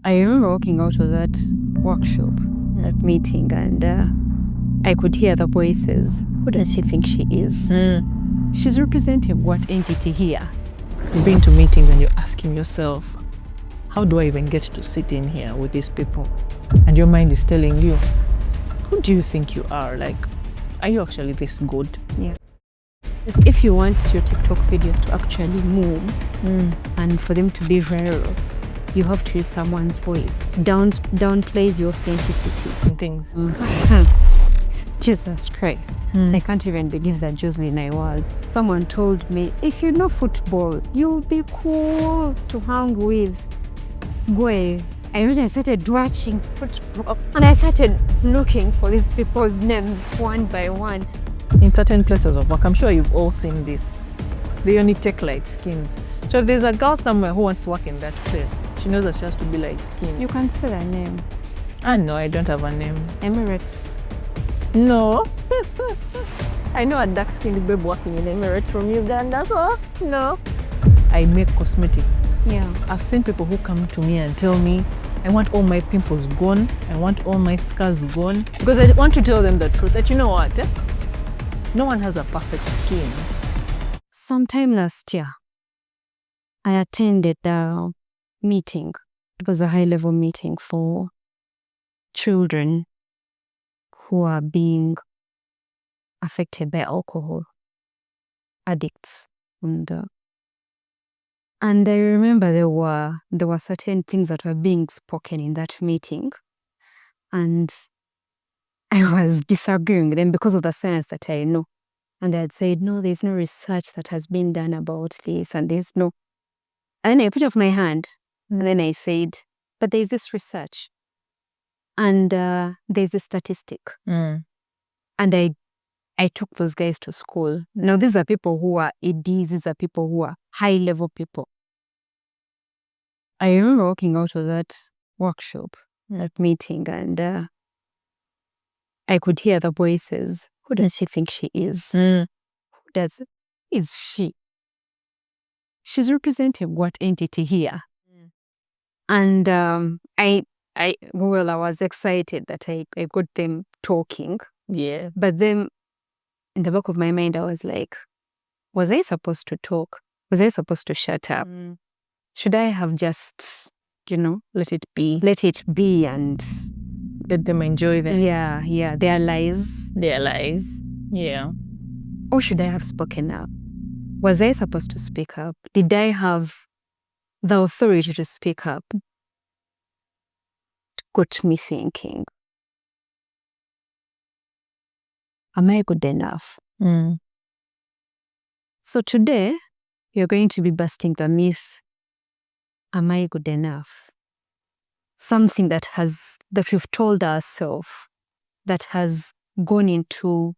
I remember walking out of that workshop, that meeting, and I could hear the voices. Who does she think she is? She's representing what entity here? You've been to meetings and you're asking yourself, how do I even get to sit in here with these people? And your mind is telling you, who do you think you are? Like, are you actually this good? Yeah. Yes, if you want your TikTok videos to actually move and for them to be viral, you have to use someone's voice. Downplays your authenticity. And things. Jesus Christ. I can't even believe that Jocelyn I was. Someone told me, if you know football, you'll be cool to hang with. Boy, I remember I started watching football and I started looking for these people's names one by one. In certain places of work, I'm sure you've all seen this. They only take light skins. So if there's a girl somewhere who wants to work in that place, she knows that she has to be light skinned. You can say that name. No, I don't have a name. Emirates. No. I know a dark-skinned babe working in Emirates from Uganda, so no. I make cosmetics. Yeah. I've seen people who come to me and tell me, I want all my pimples gone, I want all my scars gone. Because I want to tell them the truth, that you know what? No one has a perfect skin. Sometime last year, I attended a meeting. It was a high-level meeting for children who are being affected by alcohol, addicts. And I remember there were certain things that were being spoken in that meeting. And I was disagreeing with them because of the science that I know. And they had said, no, there's no research that has been done about this, and there's no. And then I put up my hand, and then I said, but there's this research. And there's this statistic. And I took those guys to school. Now, these are people who are ADs, these are people who are high-level people. I remember walking out of that workshop, that meeting, and I could hear the voices. Who does she think she is? Who is she? She's representing what entity here? And I was excited that I got them talking. Yeah. But then in the back of my mind, I was like, was I supposed to talk? Was I supposed to shut up? Should I have just, let it be and Let them enjoy them. Yeah, their lies. Their lies. Yeah. Or should I have spoken up? Was I supposed to speak up? Did I have the authority to speak up? It got me thinking, am I good enough? So today, you're going to be busting the myth, am I good enough? Something that we've told ourselves that has gone into,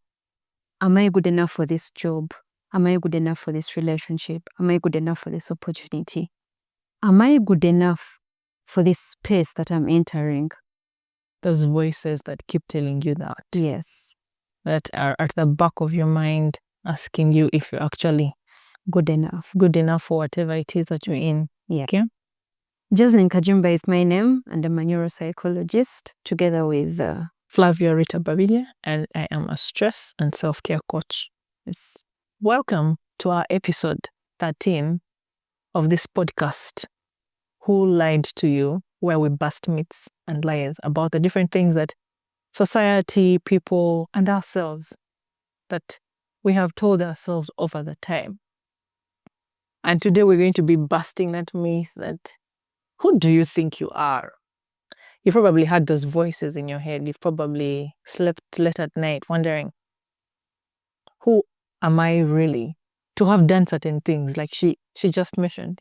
am I good enough for this job? Am I good enough for this relationship? Am I good enough for this opportunity? Am I good enough for this space that I'm entering? Those voices that keep telling you that. Yes. That are at the back of your mind asking you if you're actually good enough. Good enough for whatever it is that you're in. Yeah. Okay? Jocelyn Kajumba is my name, and I'm a neuropsychologist together with Flavia Rita Babidia, and I am a stress and self-care coach. Yes. Welcome to our episode 13 of this podcast, Who Lied to You, where we bust myths and lies about the different things that society, people, and ourselves that we have told ourselves over the time. And today we're going to be busting that myth that, who do you think you are? You've probably had those voices in your head. You've probably slept late at night wondering, who am I really? To have done certain things like she just mentioned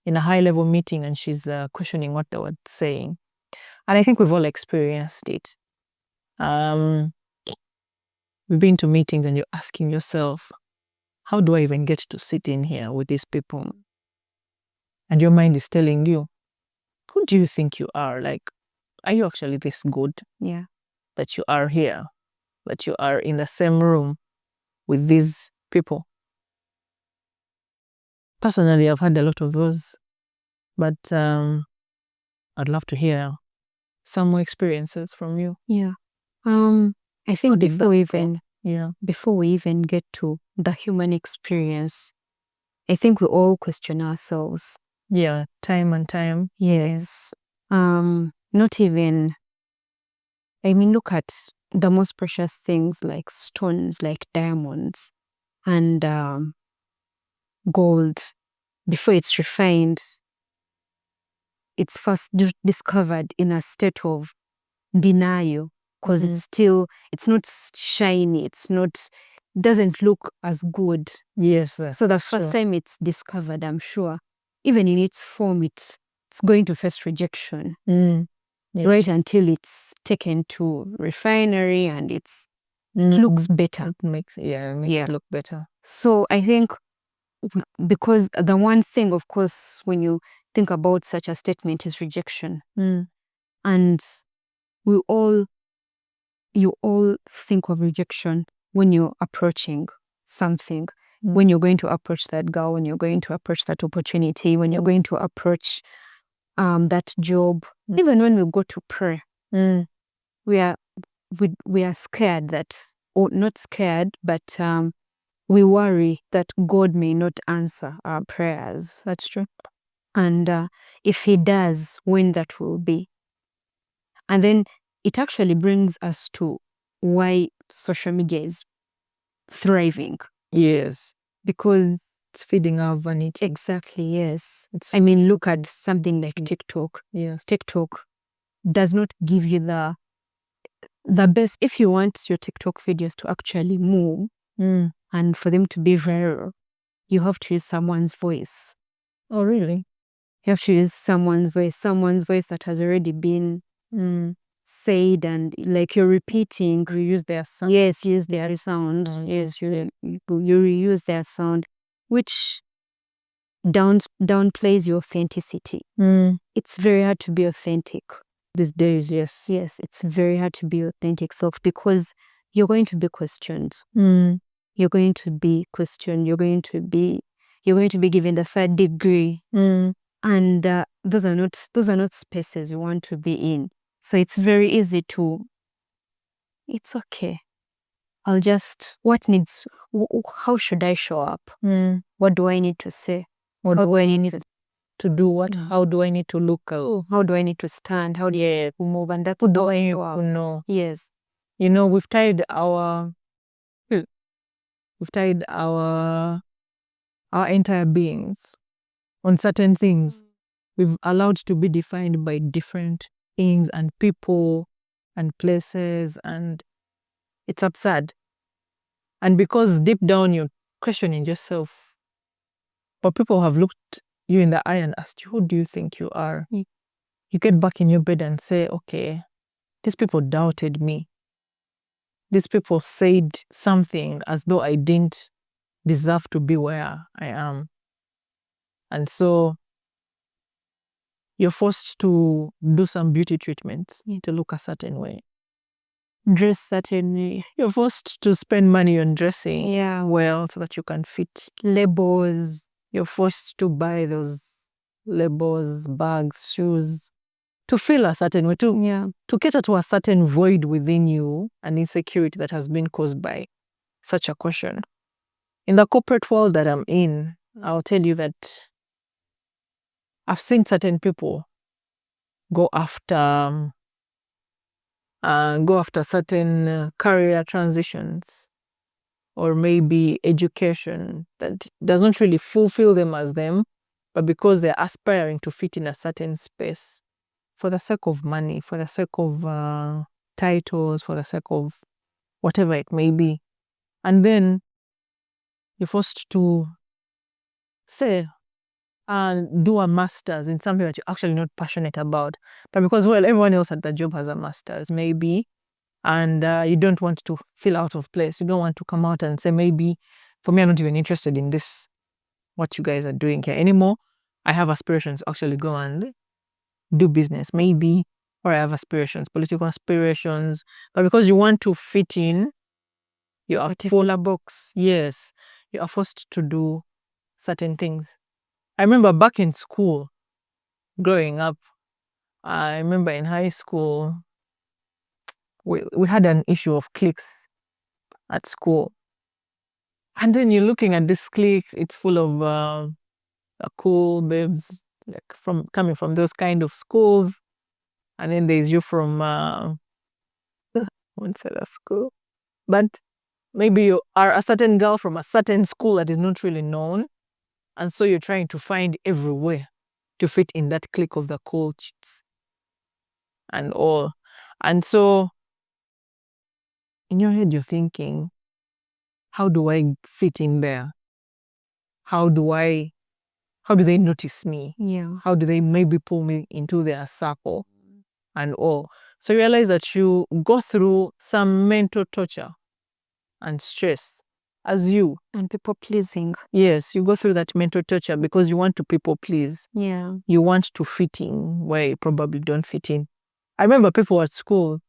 in a high-level meeting, and she's questioning what they were saying. And I think we've all experienced it. We've been to meetings and you're asking yourself, how do I even get to sit in here with these people? And your mind is telling you, who do you think you are? Like, are you actually this good? Yeah. That you are here, that you are in the same room with these people? Personally, I've had a lot of those, but I'd love to hear some more experiences from you. Yeah. I think before we even get to the human experience, I think we all question ourselves. Yeah, time and time. Yes. Not even, look at the most precious things like stones, like diamonds and gold. Before it's refined, it's first discovered in a state of denial because it's not shiny, doesn't look as good. Yes. So the first time it's discovered, I'm sure, even in its form, it's going to face rejection. Right until it's taken to refinery and it looks better. It makes it look better. So I think because the one thing, of course, when you think about such a statement is rejection. And you all think of rejection when you're approaching something, when you're going to approach that girl, when you're going to approach that opportunity, when you're going to approach that job. Even when we go to pray, we are scared that, or not scared, but we worry that God may not answer our prayers. That's true. And if he does, when that will be. And then it actually brings us to why social media is thriving. Yes. Because it's feeding our vanity. Exactly, yes. Look at something like TikTok. Yes. TikTok does not give you the best. If you want your TikTok videos to actually move and for them to be viral, you have to use someone's voice. Oh, really? You have to use someone's voice that has already been said, and like you're repeating. Reuse their sound. Yes, use their sound. Yes, you reuse their sound, which downplays your authenticity. It's very hard to be authentic these days. Yes. Yes, it's very hard to be authentic self because you're going to be questioned. You're going to be questioned. You're going to be given the third degree. And those are not spaces you want to be in. So it's very easy to, it's okay. I'll just, how should I show up? What do I need to say? What do I need to do? What? How do I need to look? How do I need to stand? How do I move? And that's what do I need to know? Yes. We've tied our entire beings on certain things. We've allowed to be defined by different things and people and places, and it's absurd. And because deep down you're questioning yourself, but people have looked you in the eye and asked you, who do you think you are? You get back in your bed and say, okay, these people doubted me. These people said something as though I didn't deserve to be where I am. And so you're forced to do some beauty treatments to look a certain way. Dress certainly. You're forced to spend money on dressing well so that you can fit. Labels. You're forced to buy those labels, bags, shoes, to feel a certain way, to cater to a certain void within you, an insecurity that has been caused by such a question. In the corporate world that I'm in, I'll tell you that I've seen certain people go after certain career transitions or maybe education that does not really fulfill them as them, but because they're aspiring to fit in a certain space for the sake of money, for the sake of titles, for the sake of whatever it may be. And then you're forced to say, do a master's in something that you're actually not passionate about. But because, everyone else at the job has a master's, maybe, and you don't want to feel out of place. You don't want to come out and say, maybe, for me, I'm not even interested in this, what you guys are doing here anymore. I have aspirations to actually go and do business, maybe, or I have aspirations, political aspirations. But because you want to fit in your particular box, yes, you are forced to do certain things. I remember back in school, growing up, I remember in high school, we had an issue of cliques at school. And then you're looking at this clique, it's full of cool babes, like coming from those kind of schools. And then there's you from one set of school. But maybe you are a certain girl from a certain school that is not really known. And so you're trying to find everywhere to fit in that clique of the cool chicks and all. And so in your head, you're thinking, how do I fit in there? How do they notice me? Yeah. How do they maybe pull me into their circle and all? So you realize that you go through some mental torture and stress as you. And people pleasing. Yes, you go through that mental torture because you want to people please. Yeah. You want to fit in where you probably don't fit in. I remember people at school,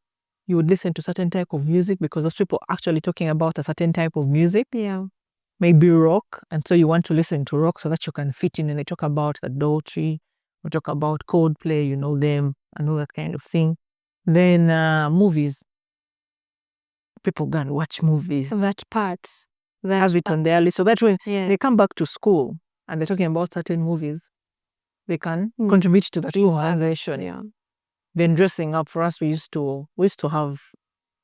you would listen to certain type of music because those people actually talking about a certain type of music. Yeah. Maybe rock. And so you want to listen to rock so that you can fit in. And they talk about the Dolce, or talk about Coldplay, you know them, and all that kind of thing. Then movies. People go and watch movies. That part. Have it on their list. So that when Yeah. they come back to school and they're talking about certain movies, they can contribute to that conversation. Yeah. Then dressing up, for us, we used to have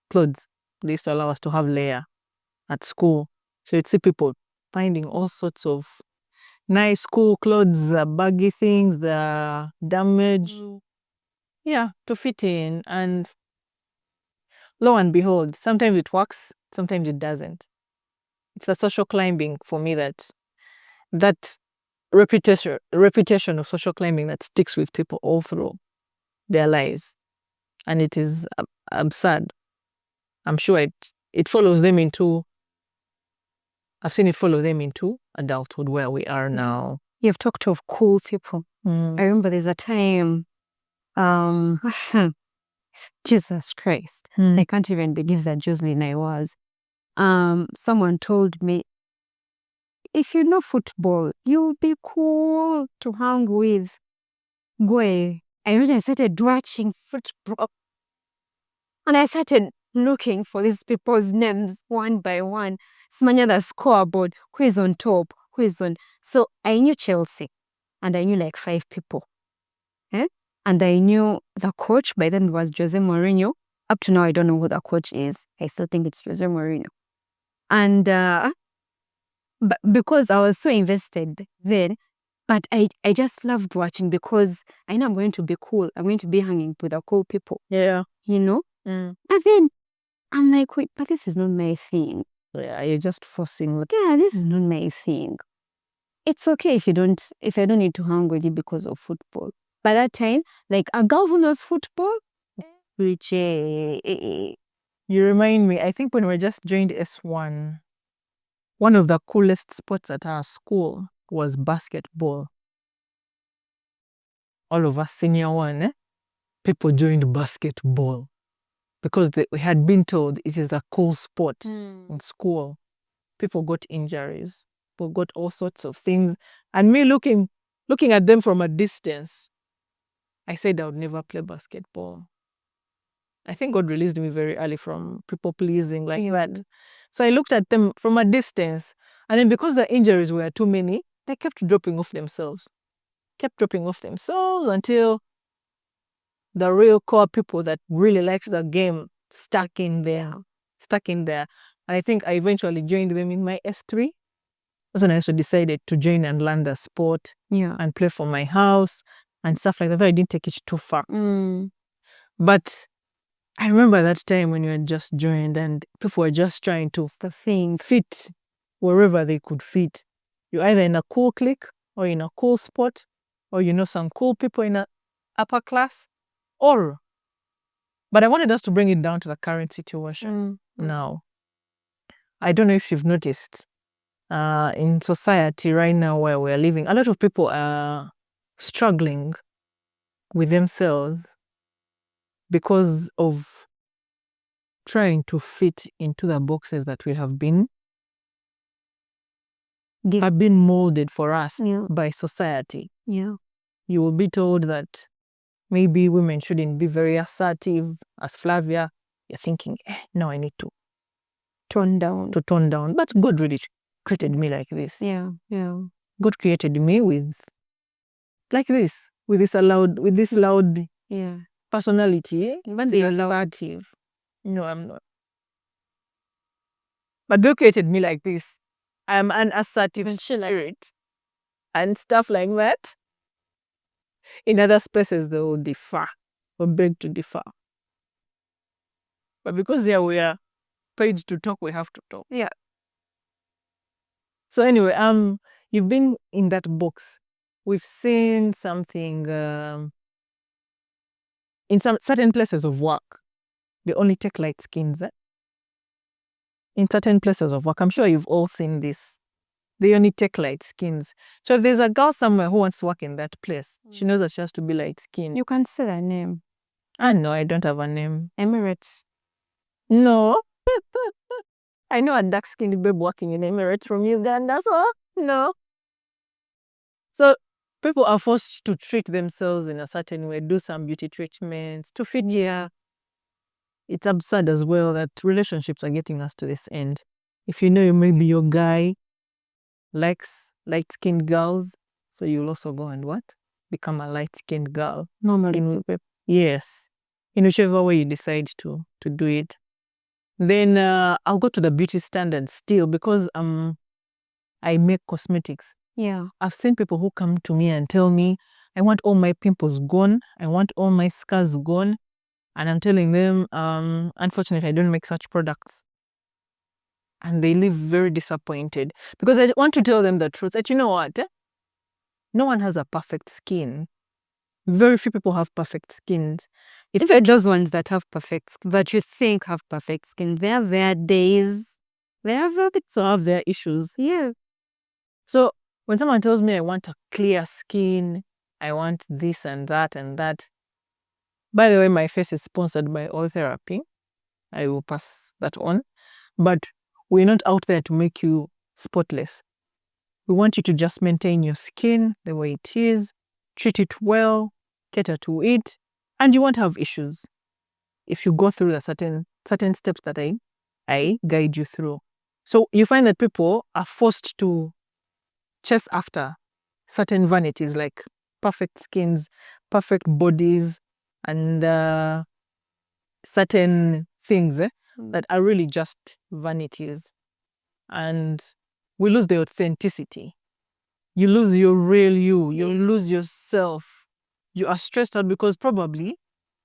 clothes. They used to allow us to have layer at school. So you'd see people finding all sorts of nice school clothes, baggy things, the damage. Yeah, to fit in. And lo and behold, sometimes it works, sometimes it doesn't. It's a social climbing for me that reputation of social climbing that sticks with people all through their lives. And it is absurd. I'm sure it follows them into, I've seen it follow them into adulthood where we are now. You've talked of cool people. I remember there's a time, Jesus Christ. I can't even believe that Jocelyn I was. Someone told me, if you know football, you'll be cool to hang with. Boy, I remember I started watching football. And I started looking for these people's names one by one. Smanya the scoreboard, who is on top, who is on. So I knew Chelsea, and I knew like 5 people. And I knew the coach, by then it was Jose Mourinho. Up to now, I don't know who the coach is. I still think it's Jose Mourinho. And but because I was so invested then, but I just loved watching because I know I'm going to be cool. I'm going to be hanging with the cool people. Yeah. You know? And then I'm like, wait, but this is not my thing. Yeah, you're just forcing. Yeah, this is not my thing. It's okay if I don't need to hang with you because of football. By that time, like a girl who knows football, Which you remind me, I think when we just joined S1, one of the coolest sports at our school was basketball. All of us senior one, people joined basketball because we had been told it is a cool sport in school. People got injuries, people got all sorts of things. And me looking at them from a distance, I said I would never play basketball. I think God released me very early from people pleasing like that. So I looked at them from a distance. And then because the injuries were too many, they kept dropping off themselves. Until the real core people that really liked the game stuck in there. And I think I eventually joined them in my S3. That's when I also decided to join and learn the sport and play for my house and stuff like that. I didn't take it too far. But I remember that time when you had just joined and people were just trying to fit wherever they could fit. You're either in a cool clique or in a cool spot, or you know some cool people in a upper class, but I wanted us to bring it down to the current situation now. I don't know if you've noticed in society right now where we're living, a lot of people are struggling with themselves because of trying to fit into the boxes that we have been molded for us by society. Yeah. You will be told that maybe women shouldn't be very assertive. As Flavia, you're thinking, no, I need to tone down. But God really created me like this. Yeah. God created me with like this, with this loud personality. But you're assertive. No, I'm not. But God created me like this. I am an assertive spirit and stuff like that. In other spaces, they will differ or beg to differ. But because here we are paid to talk, we have to talk. Yeah. So anyway, you've been in that box. We've seen something in some certain places of work. They only take light skins. In certain places of work, I'm sure you've all seen this. They only take light skins. So if there's a girl somewhere who wants to work in that place, she knows that she has to be light skinned. You can say that name. No, I don't have a name. Emirates. No. I know a dark-skinned babe working in Emirates from Uganda, so no. So people are forced to treat themselves in a certain way, do some beauty treatments to fit. Yeah. It's absurd as well that relationships are getting us to this end. If you know maybe your guy likes light-skinned girls, so you'll also go and what? Become a light-skinned girl. Normally. Yes. In whichever way you decide to do it. Then I'll go to the beauty standards still because I make cosmetics. Yeah. I've seen people who come to me and tell me, I want all my pimples gone. I want all my scars gone. And I'm telling them, unfortunately, I don't make such products. And they leave very disappointed because I want to tell them the truth that, you know what? No one has a perfect skin. Very few people have perfect skins. If they're just ones that have perfect skin, that you think have perfect skin, they have their days. They have their issues. Yeah. So when someone tells me I want a clear skin, I want this and that and that. By the way, my face is sponsored by Oil Therapy. I will pass that on. But we're not out there to make you spotless. We want you to just maintain your skin the way it is, treat it well, cater to it, and you won't have issues if you go through the certain steps that I guide you through. So you find that people are forced to chase after certain vanities like perfect skins, perfect bodies, and certain things that are really just vanities. And we lose the authenticity. You lose your real you. You lose yourself. You are stressed out because probably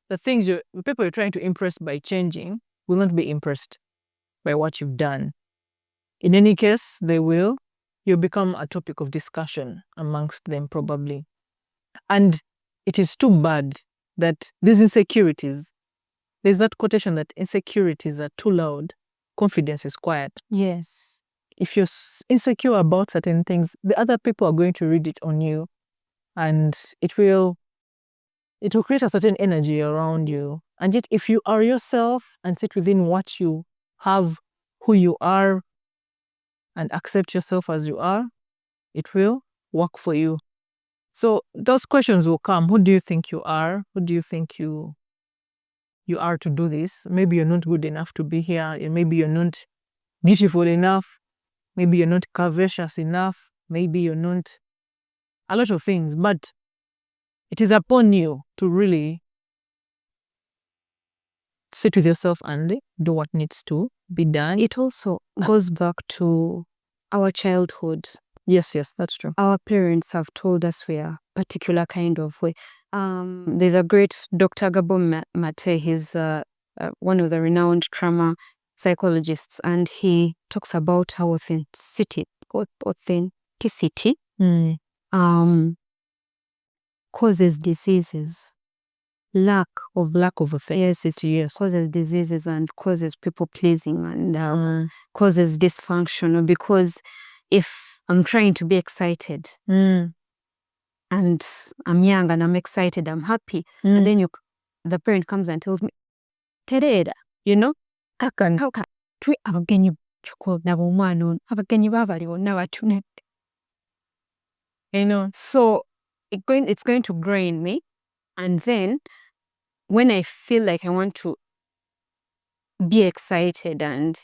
the people you're trying to impress by changing will not be impressed by what you've done. In any case, they will. You'll become a topic of discussion amongst them probably. And it is too bad that these insecurities, there's that quotation that insecurities are too loud, confidence is quiet. Yes. If you're insecure about certain things, the other people are going to read it on you, and it will create a certain energy around you. And yet, if you are yourself and sit within what you have, who you are, and accept yourself as you are, it will work for you. So those questions will come. Who do you think you are? Who do you think you are to do this? Maybe you're not good enough to be here. Maybe you're not beautiful enough. Maybe you're not curvaceous enough. Maybe you're not a lot of things. But it is upon you to really sit with yourself and do what needs to be done. It also goes back to our childhood. Yes, that's true. Our parents have told us we are a particular kind of way. There's a great Dr. Gabo Mate. He's one of the renowned trauma psychologists, and he talks about how authenticity causes diseases. Lack of authenticity causes diseases and causes people pleasing and causes dysfunction. Because if I'm trying to be excited and I'm young and I'm excited, I'm happy, and then the parent comes and tells me, Terera, twi abagenyi nabo omwana ono abagenyi baabaliwo nabatunedde. So it's going to grain me, And then when I feel like I want to be excited and,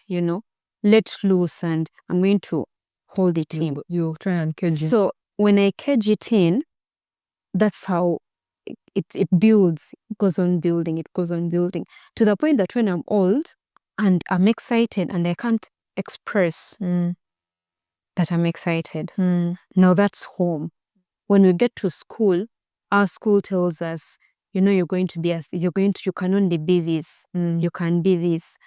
let loose, and I'm going to hold it in. You try and cage it. So when I cage it in, that's how it builds, it goes on building to the point that when I'm old and I'm excited and I can't express that I'm excited. Now that's home. When we get to school, our school tells us, you can only be this. You can be this.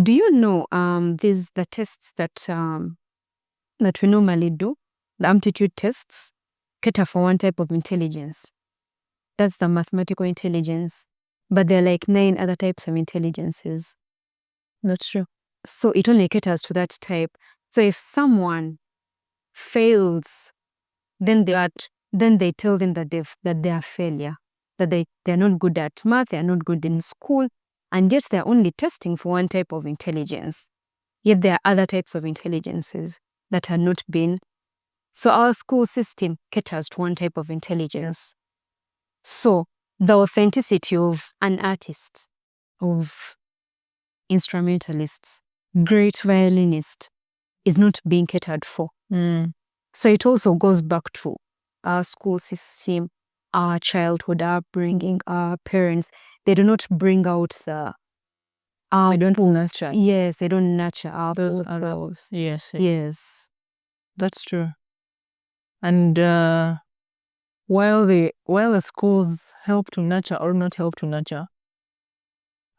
Do you know these the tests that we normally do, the aptitude tests, cater for one type of intelligence. That's the mathematical intelligence. But there are like 9 other types of intelligences. That's true. So it only caters to that type. So if someone fails, then they tell them that they are failure, that they're not good at math, they're not good in school, and yet they're only testing for one type of intelligence. Yet there are other types of intelligences that are not being. So our school system caters to one type of intelligence. So the authenticity of an artist, of instrumentalists, great violinists, is not being catered for. So it also goes back to our school system, our childhood upbringing, our parents. They do not bring out they don't nurture. Yes, they don't nurture our Those ourselves. Yes. That's true. And while the schools help to nurture or not help to nurture,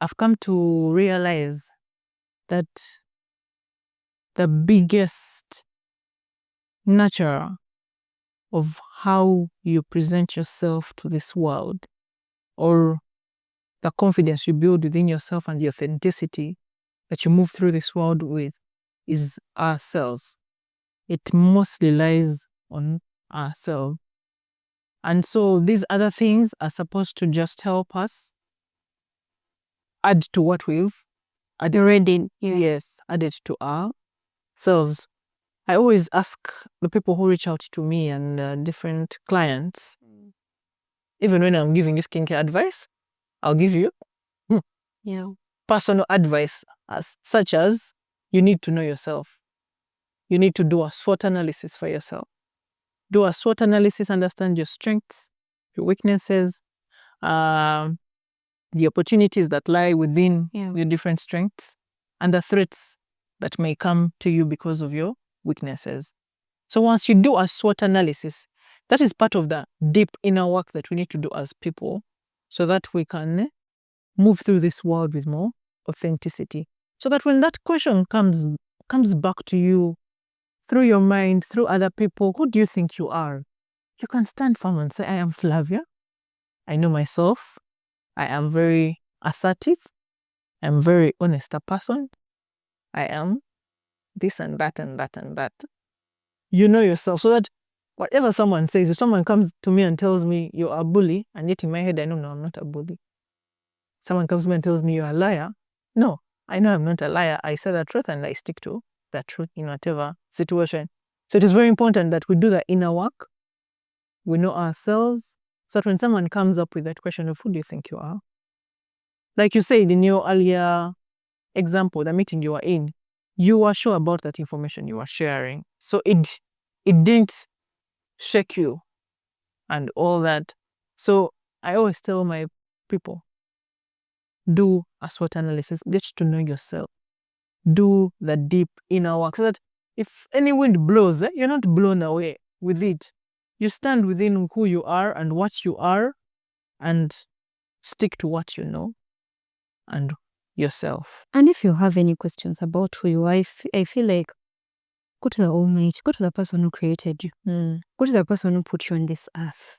I've come to realize that the biggest nurturer of how you present yourself to this world, or the confidence you build within yourself and the authenticity that you move through this world with, is ourselves. It mostly lies on ourselves. And so these other things are supposed to just help us add to what we've already added to ourselves. I always ask the people who reach out to me and different clients, even when I'm giving you skincare advice, I'll give you personal advice such as you need to know yourself. You need to do a SWOT analysis for yourself. Do a SWOT analysis, understand your strengths, your weaknesses, the opportunities that lie within your different strengths, and the threats that may come to you because of your weaknesses. So once you do a SWOT analysis, that is part of the deep inner work that we need to do as people, so that we can move through this world with more authenticity. So that when that question comes back to you through your mind, through other people, who do you think you are? You can stand firm and say, I am Flavia. I know myself. I am very assertive. I'm very honest a person. I am this and that and that and that. You know yourself, so that whatever someone says, if someone comes to me and tells me you're a bully, and yet in my head I know, no, I'm not a bully. Someone comes to me and tells me you're a liar. No, I know I'm not a liar. I say the truth and I stick to that truth in whatever situation. So it is very important that we do the inner work. We know ourselves, so that when someone comes up with that question of who do you think you are, like you said in your earlier example, the meeting you were in, you were sure about that information you were sharing. So it didn't shake you and all that. So I always tell my people, do a SWOT analysis, get to know yourself, do the deep inner work, so that if any wind blows, you're not blown away with it. You stand within who you are and what you are, and stick to what you know and yourself. And if you have any questions about who you are, I feel like go to the Almighty, go to the person who created you, go to the person who put you on this earth,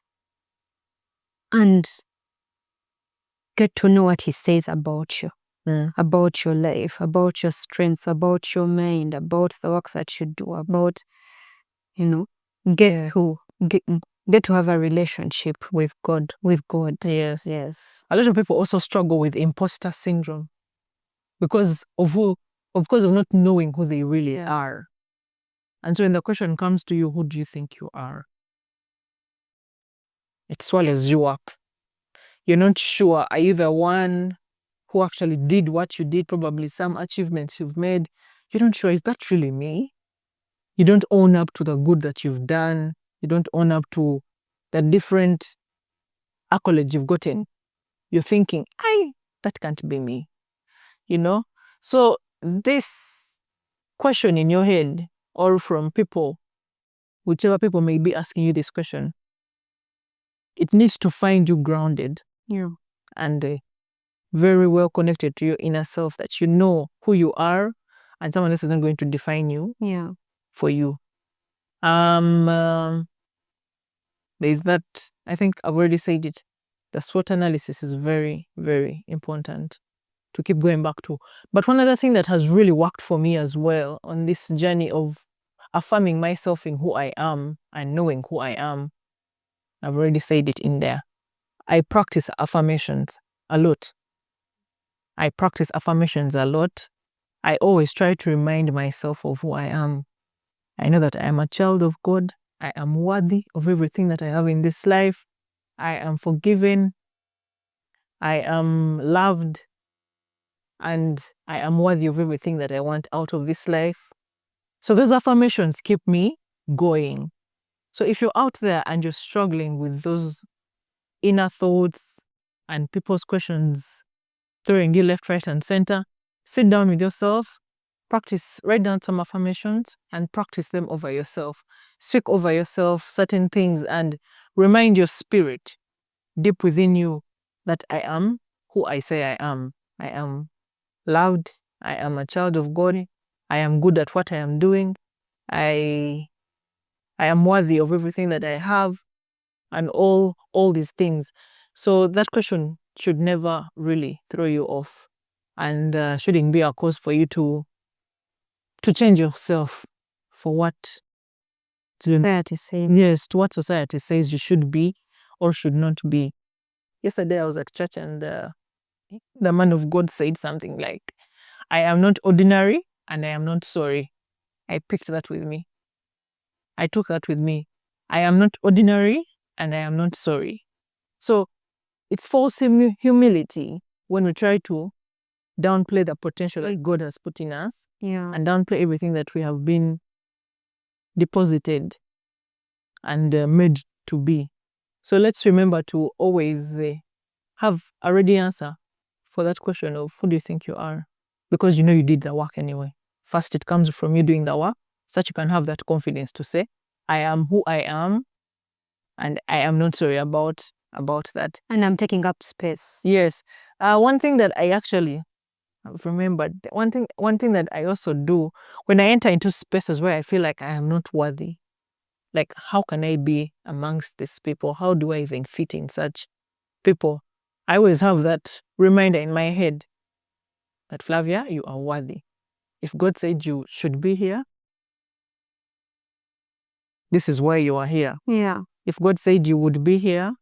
and get to know what he says about you, about your life, about your strengths, about your mind, about the work that you do, about, get to have a relationship with God. Yes. Yes. A lot of people also struggle with imposter syndrome because of not knowing who they really are. And so when the question comes to you, who do you think you are? It swallows you up. You're not sure, are you the one who actually did what you did, probably some achievements you've made? You're not sure, is that really me? You don't own up to the good that you've done. You don't own up to the different accolades you've gotten. You're thinking, that can't be me. So this question in your head, or from people, whichever people may be asking you this question, it needs to find you grounded and very well connected to your inner self, that you know who you are and someone else is not going to define you for you. There's that, I think I've already said it, the SWOT analysis is very, very important to keep going back to. But one other thing that has really worked for me as well on this journey of affirming myself in who I am and knowing who I am, I've already said it in there. I practice affirmations a lot. I always try to remind myself of who I am. I know that I am a child of God. I am worthy of everything that I have in this life. I am forgiven. I am loved. And I am worthy of everything that I want out of this life. So those affirmations keep me going. So if you're out there and you're struggling with those inner thoughts and people's questions throwing you left, right, and center, sit down with yourself, write down some affirmations and practice them over yourself. Speak over yourself certain things and remind your spirit deep within you that I am who I say I am. I am loved. I am a child of God. I am good at what I am doing. I am worthy of everything that I have, and all these things. So that question should never really throw you off, and shouldn't be a cause for you to change yourself for what society says. Yes, to what society says you should be or should not be. Yesterday I was at church and the man of God said something like, I am not ordinary and I am not sorry. I picked that with me. I took that with me. I am not ordinary and I am not sorry. So it's false humility when we try to downplay the potential that God has put in us and downplay everything that we have been deposited and made to be. So let's remember to always have a ready answer for that question of who do you think you are? Because you know you did the work anyway. First, it comes from you doing the work, so that you can have that confidence to say, I am who I am, and I am not sorry about that. And I'm taking up space. Yes. One thing that I actually remembered, one thing that I also do when I enter into spaces where I feel like I am not worthy, like how can I be amongst these people? How do I even fit in such people? I always have that reminder in my head that, Flavia, you are worthy. If God said you should be here, this is why you are here. Yeah. If God said you would be here,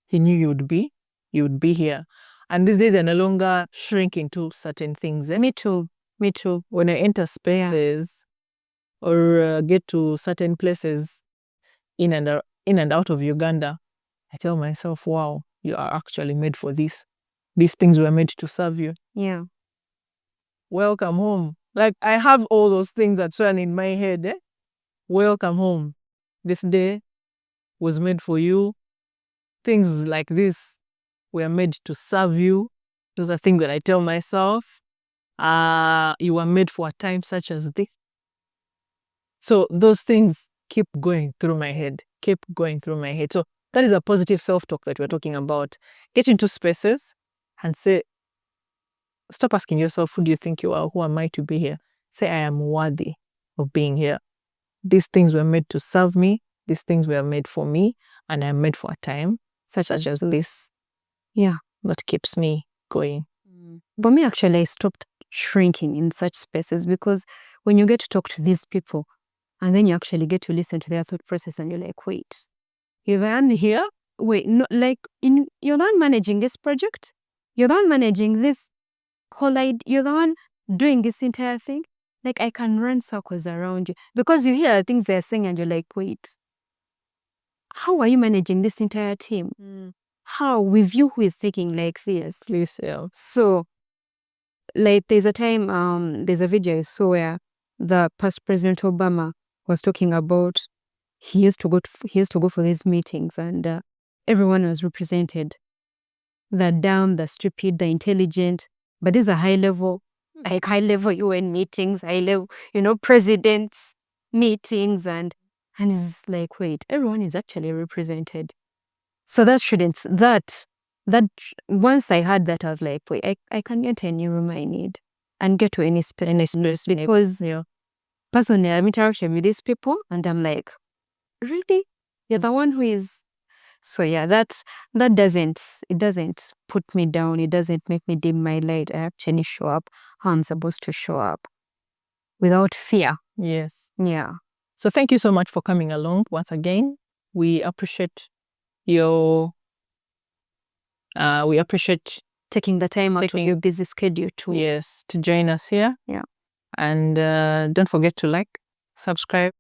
He knew you would be here. And these days are no longer shrinking to certain things. Me too. When I enter spaces or get to certain places in and out of Uganda, I tell myself, wow, you are actually made for this. These things were made to serve you. Yeah. Welcome home. Like I have all those things that run in my head. Welcome home. This day was made for you. Things like this were made to serve you. Those are things that I tell myself. You were made for a time such as this. So those things keep going through my head. So that is a positive self-talk that we're talking about. Get into spaces and say, stop asking yourself, who do you think you are? Who am I to be here? Say, I am worthy of being here. These things were made to serve me. These things were made for me. And I'm made for a time such as this. Yeah. That keeps me going. But me, actually, I stopped shrinking in such spaces, because when you get to talk to these people and then you actually get to listen to their thought process and you're like, wait, you're the one here? Wait, no, like you're the one managing this project? You're the one managing this whole idea? You're the one doing this entire thing? Like, I can run circles around you because you hear things they're saying and you're like, wait, how are you managing this entire team? How, with you who is taking like this? Please, yeah. So, like, there's a time, there's a video I saw where the past President Obama was talking about he used to go for these meetings, and everyone was represented. The dumb, the stupid, the intelligent, but these are high level UN meetings, high level, presidents meetings, and it's like, wait, everyone is actually represented. So that shouldn't that once I had that, I was like, wait, I can get any room I need and get to any space because personally I'm interacting with these people and I'm like, really? You're the one who is. So yeah, that doesn't put me down. It doesn't make me dim my light. I actually show up how I'm supposed to show up without fear. Yes. Yeah. So thank you so much for coming along once again. We appreciate your Taking the time out of your busy schedule to join us here. Yeah. And don't forget to like, subscribe,